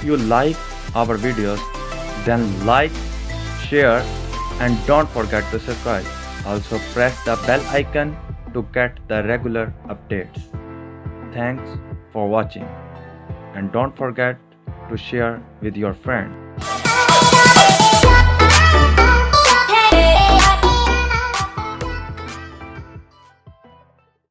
you like our videos, then like, share and don't forget to subscribe. Also press the bell icon to get the regular updates. Thanks for watching and don't forget to share with your friends.